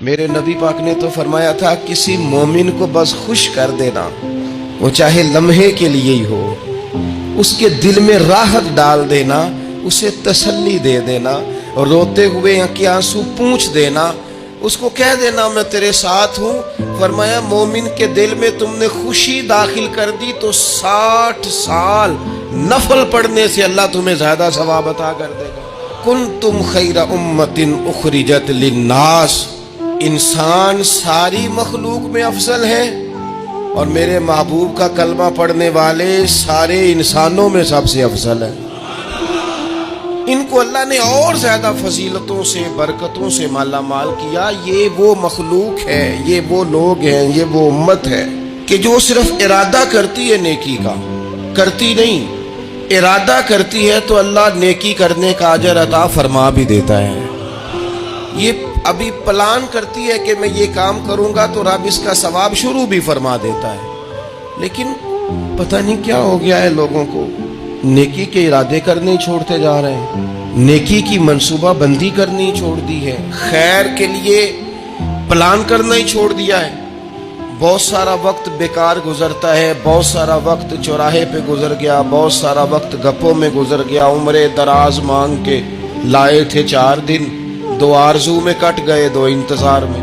میرے نبی پاک نے تو فرمایا تھا کسی مومن کو بس خوش کر دینا، وہ چاہے لمحے کے لیے ہی ہو، اس کے دل میں راحت ڈال دینا، اسے تسلی دے دینا، روتے ہوئے آنکھ آنسو پونچھ دینا، اس کو کہہ دینا میں تیرے ساتھ ہوں۔ فرمایا مومن کے دل میں تم نے خوشی داخل کر دی تو 60 سال نفل پڑھنے سے اللہ تمہیں زیادہ ثواب عطا کر دے گا۔ کنتم خیر امت اخرجت للناس، انسان ساری مخلوق میں افضل ہے، اور میرے محبوب کا کلمہ پڑھنے والے سارے انسانوں میں سب سے افضل ہے۔ ان کو اللہ نے اور زیادہ فضیلتوں سے برکتوں سے مالا مال کیا۔ یہ وہ مخلوق ہے، یہ وہ لوگ ہیں، یہ وہ امت ہے کہ جو صرف ارادہ کرتی ہے نیکی کا، کرتی نہیں، ارادہ کرتی ہے تو اللہ نیکی کرنے کا اجر عطا فرما بھی دیتا ہے۔ یہ ابھی پلان کرتی ہے کہ میں یہ کام کروں گا تو رب اس کا ثواب شروع بھی فرما دیتا ہے، لیکن پتہ نہیں کیا ہو گیا ہے لوگوں کو، نیکی کے ارادے کرنے چھوڑتے جا رہے ہیں، نیکی کی منصوبہ بندی کرنی چھوڑ دی ہے، خیر کے لیے پلان کرنا ہی چھوڑ دیا ہے۔ بہت سارا وقت بیکار گزرتا ہے، بہت سارا وقت چوراہے پہ گزر گیا، بہت سارا وقت گپوں میں گزر گیا، عمرے دراز مانگ کے لائے تھے 4 دن، 2 آرزو میں کٹ گئے، 2 انتظار میں۔